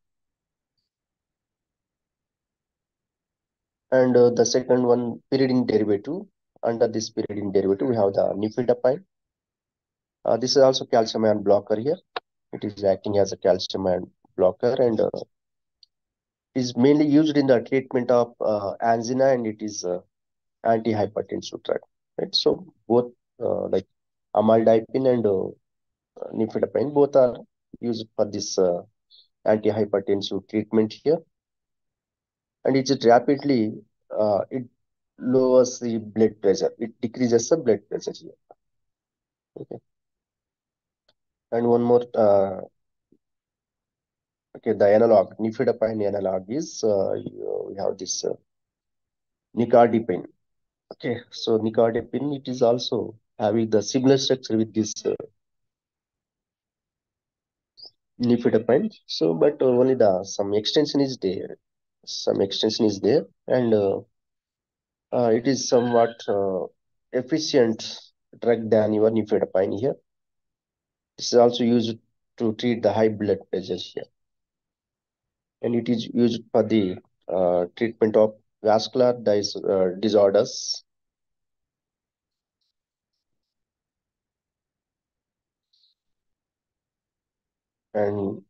and the second one, pyridine derivative. Under this pyridine derivative, we have the nifedipine. This is also calcium ion blocker here. It is acting as a calcium ion blocker and is mainly used in the treatment of angina and it is antihypertensive drug. Right? So both like amlodipine and nifedipine both are used for this antihypertensive treatment here, and it is rapidly it lowers the blood pressure. It decreases the blood pressure here. Okay, and one more. Okay, the analog nifedipine analog is we have this nicardipine. Okay, so nicardipine, it is also having the similar structure with this nifedipine. So, but only the some extension is there. Some extension is there, and it is somewhat efficient drug than your nifedipine here. This is also used to treat the high blood pressure here, and it is used for the treatment of vascular disorders and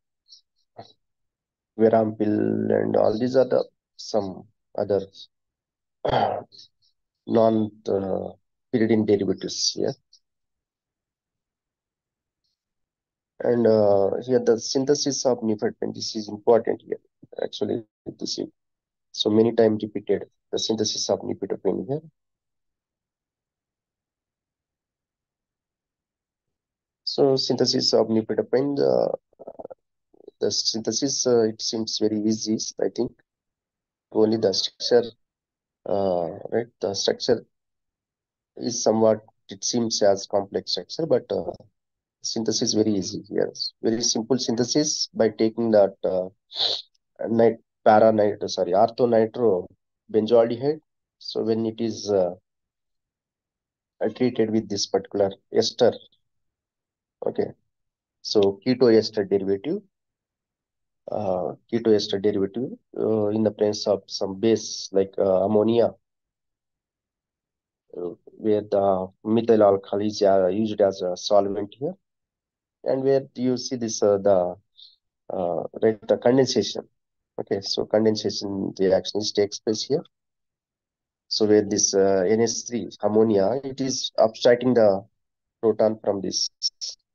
Verampil and all these are the some other non-pyridine derivatives here. And here the synthesis of nifedipine, this is important here. Actually, this is so many times repeated. The synthesis of nifedipine here. So synthesis of nifedipine, the synthesis it seems very easy. I think only the structure, right? The structure is somewhat, it seems as complex structure, but synthesis very easy here. Very simple synthesis by taking that nit para nit sorry ortho nitro benzoaldehyde. So when it is treated with this particular ester, okay, so keto ester derivative in the presence of some base like ammonia, where the methyl alcohol is used as a solvent here, and where you see this right, the condensation. Okay, so condensation reaction is takes place here. So where this NH3 ammonia, it is abstracting the proton from this,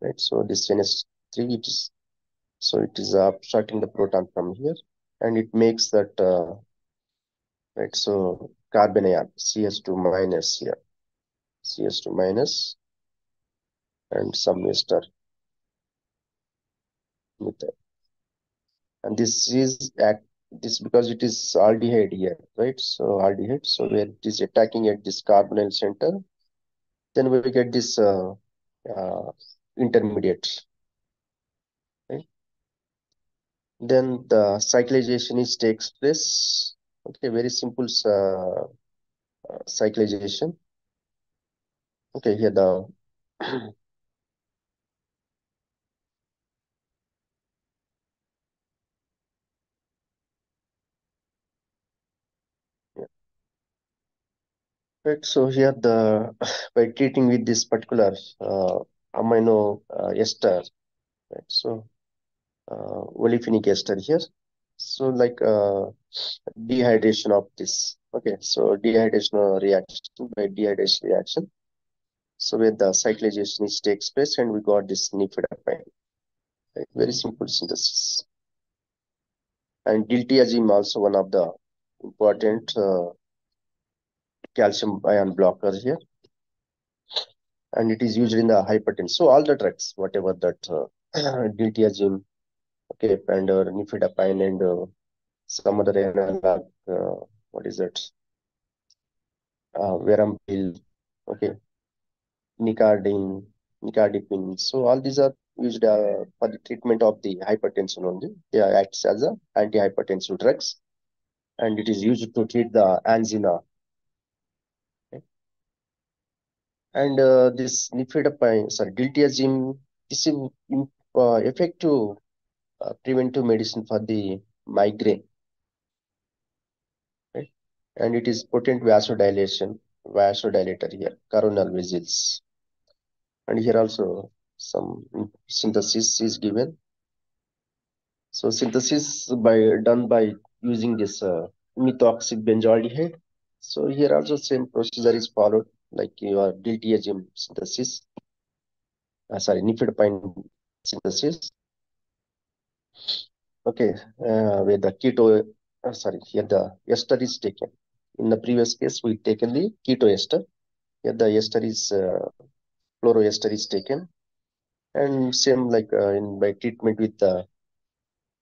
right? So this NH3, it is abstracting the proton from here, and it makes that right. So carbon ion CS2 minus here, CS2 minus, and some ester methyl, and this is act this because it is aldehyde here, right? So aldehyde, so where it is attacking at this carbonyl center, then we get this uh, intermediate, right? Then the cyclization is takes place. Okay, very simple cyclization. Okay, here the right. So here the by treating with this particular amino ester, right? So olefinic ester here. So like dehydration of this. Okay, so dehydration reaction by dehydration reaction. So where the cyclization is takes place, and we got this nifedipine. Right? Very simple synthesis. And diltiazem also one of the important calcium ion blocker here, and it is used in the hypertension. So all the drugs, whatever that diltiazem, okay, and nifedipine, and some other analog, what is that? Verambil, okay, nicardine, nicardipine. So all these are used for the treatment of the hypertension only. They acts as a antihypertensive drugs, and it is used to treat the angina. Okay. And this nifedipine, sorry, diltiazem, is effective preventive medicine for the migraine, right? And it is potent vasodilator here, coronal vessels. And here also some synthesis is given. So synthesis done by using this methoxy benzoaldehyde. So here also same procedure is followed like your diltiazem synthesis. Sorry, nifedipine synthesis. Okay, where the sorry, here the ester is taken. In the previous case, we taken the keto ester. Here the ester is fluoroester is taken, and same like in by treatment with the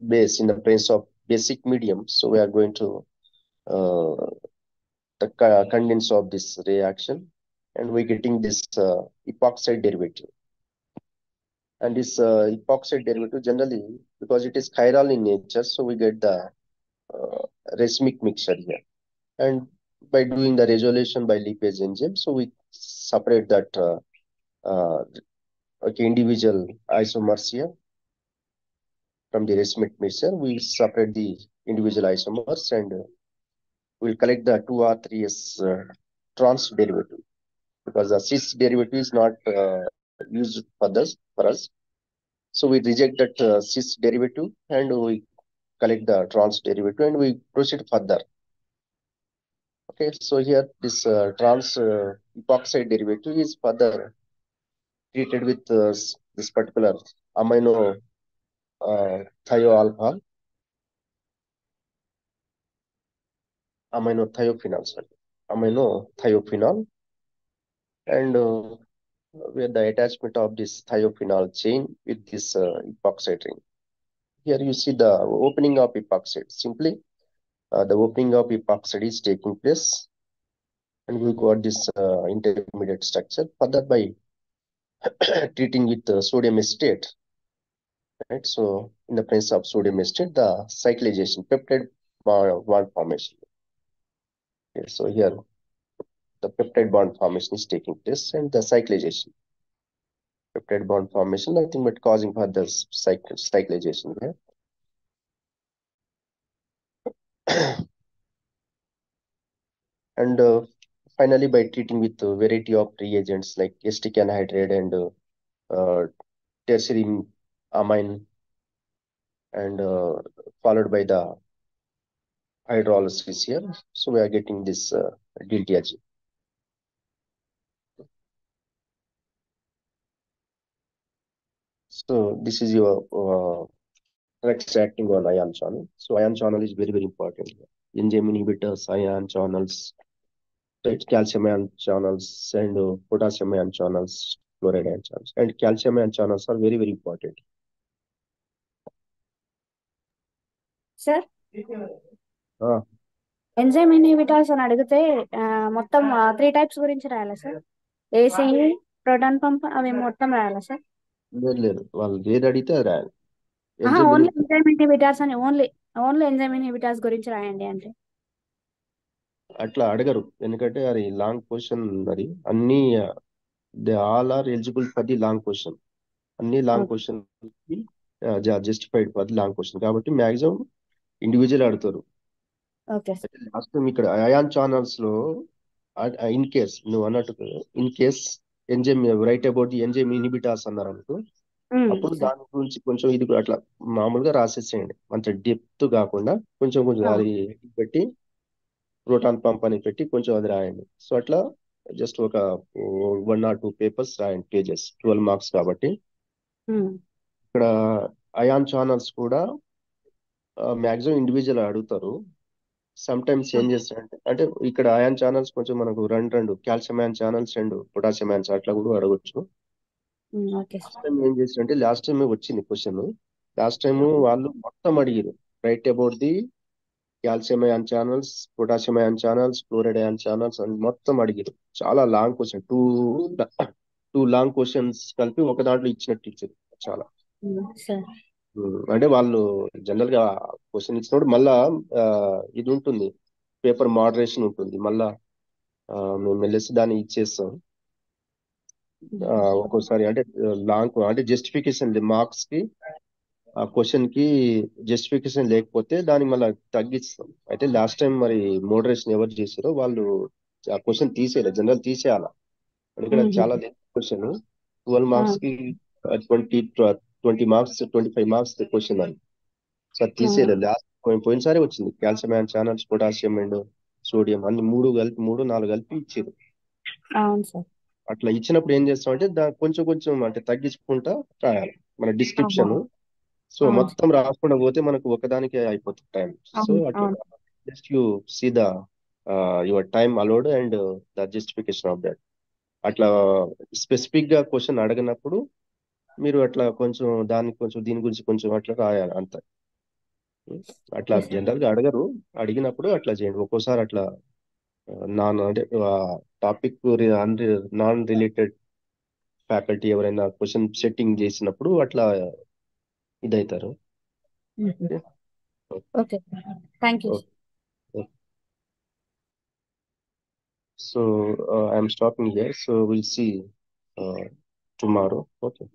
base in the presence of basic medium. So we are going to uh, the condense of this reaction, and we're getting this epoxide derivative. And this epoxide derivative generally, because it is chiral in nature, so we get the uh, racemic mixture here. And by doing the resolution by lipase enzyme, so we separate that uh, okay, individual isomers here from the racemic mixture. We separate the individual isomers, and we'll collect the 2 or 3s trans derivative, because the cis derivative is not used for us. So we reject that cis derivative, and we collect the trans derivative, and we proceed further. Okay, so here this trans epoxide derivative is further treated with this particular amino thioalcohol, amino thiophenol, sorry, amino thiophenol, and where the attachment of this thiophenol chain with this epoxide ring. Here you see the opening of epoxide. Simply, the opening of epoxide is taking place, and we got this intermediate structure. Further by treating with sodium acetate, right? So in the presence of sodium acetate, the cyclization, peptide bond formation. Okay, so here the peptide bond formation is taking place, and the cyclization, peptide bond formation, nothing but causing further cyclization here. And finally, by treating with a variety of reagents like acetic anhydride and tertiary amine, and followed by the hydrolysis here. So we are getting this delta-G. So this is your drugs acting on ion channel. So ion channel is very, very important here. Enzyme inhibitors, ion channels, right? Calcium ion channels and potassium ion channels, chloride ion channels. And calcium ion channels are very, very important. Sir Ah, enzyme inhibitors అని అడిగితే మొత్తం 3 types గురించి రాయాలా sir? ACE, proton pump, అవి మొత్తం రాయాలా sir? లేదు వాళ్ళు ఏది అడిగితే అది రాయాలి. ఓన్లీ ఎంజైమ్ ఎంజైమ్ ఇన్హిబిటార్స్ అని ఓన్లీ ఎంజైమ్ ఇన్హిబిటార్స్ గురించి రాయండి అంటే అట్లా అడగరు, ఎందుకంటే అది లాంగ్ క్వశ్చన్. అది అన్ని they all are eligible for the long question. అన్ని long question justified for the long question, కాబట్టి మాక్సిమం ఇండివిజువల్ అడుగుతారు. Okay sir. లాస్ట్ టైం ఇక్కడ అయాన్ ఛానల్స్ లో ఇన్ కేస్ నువ్వు అన్నట్టు in case enzyme right about the enzyme inhibitors అన్నారు అనుకో, అప్పుడు సార్. దాని గురించి కొంచెం ఇది అట్లా మామూలుగా రాసేసేయండి, అంత డెప్త్ కాకుండా కొంచెం కొంచెం అది పెట్టి ప్రోటాన్ పంప్ అని పెట్టి కొంచెం అది రాయండి. సో అట్లా జస్ట్ ఒక 1 or 2 పేపర్స్ రాయండి, పేజెస్, 12 మార్క్స్ కాబట్టి. ఇక్కడ అయాన్ ఛానల్స్ కూడా మాక్సిమం ఇండివిజువల్ అడుగుతారు. సమ్ టైమ్స్ ఏం చేస్తారంటే, అంటే ఇక్కడ అయాన్ ఛానల్స్ కొంచెం మనకు రెండు calcium ion channels and potassium ions అట్లా కూడా అడగొచ్చు. Okay last sir. టైం ఏం చేస్తారంటే, లాస్ట్ టైం వచ్చింది క్వశ్చన్. లాస్ట్ టైం వాళ్ళు మొత్తం అడిగారు, write about the calcium ion channels, potassium ion channels, chloride ion channels అని మొత్తం అడిగారు. చాలా long question, two long questions కలిపి ఒక దాంట్లో ఇచ్చినట్టు ఇచ్చారు చాలా. సార్. అంటే వాళ్ళు జనరల్ గా క్వశ్చన్ ఇచ్చినప్పుడు మళ్ళా ఆ, ఇది ఉంటుంది, పేపర్ మోడరేషన్ ఉంటుంది. మళ్ళా మేము వెళ్ళేసి దాన్ని ఇచ్చేస్తాం. ఒక్కోసారి అంటే లాంగ్ అంటే జస్టిఫికేషన్ మార్క్స్ కి, ఆ క్వశ్చన్ కి జస్టిఫికేషన్ లేకపోతే దాన్ని మళ్ళీ తగ్గిస్తాం. అయితే లాస్ట్ టైం మరి మోడరేషన్ ఎవరు చేశారో వాళ్ళు ఆ క్వశ్చన్ తీసేయాలి, జనరల్ తీసేయాల. ఇక్కడ చాలా క్వశ్చన్ 12 మార్క్స్ కి 20 20 మార్క్స్, 25 మార్క్స్ క్వశ్చన్ అది. సో అది తీసేయాలి. లాస్ట్ పోయినసారి వచ్చింది calcium and channels, potassium and sodium అన్ని మూడు కలిపి, 3 4 కలిపి ఇచ్చారు. అవును సార్. అట్లా ఇచ్చినప్పుడు ఏం చేస్తామంటే కొంచెం కొంచెం అంటే తగ్గించుకుంటా రాయాలి మన డిస్క్రిప్షన్. సో అవును మొత్తం రాసుకుంటూ పోతే మనకు ఒకదానికే అయిపోతుంది టైం. సో అట్లా అవును. Just you see the your time allowed and the justification of that. అట్లా స్పెసిఫిక్ గా క్వశ్చన్ అడగనప్పుడు మీరు అట్లా కొంచెం దానికి కొంచెం దీని గురించి కొంచెం అట్లా రాయాలి అంత. అట్లా జనరల్ గా అడగరు, అడిగినప్పుడు అట్లా చేయండి. ఒక్కోసారి అట్లా నాన్ అంటే టాపిక్ నాన్ రిలేటెడ్ ఫ్యాకల్టీ ఎవరైనా క్వశ్చన్ సెట్టింగ్ చేసినప్పుడు అట్లా ఇదవుతారు. Okay. Thank you. So I'm stopping here. So we'll see tomorrow. Okay.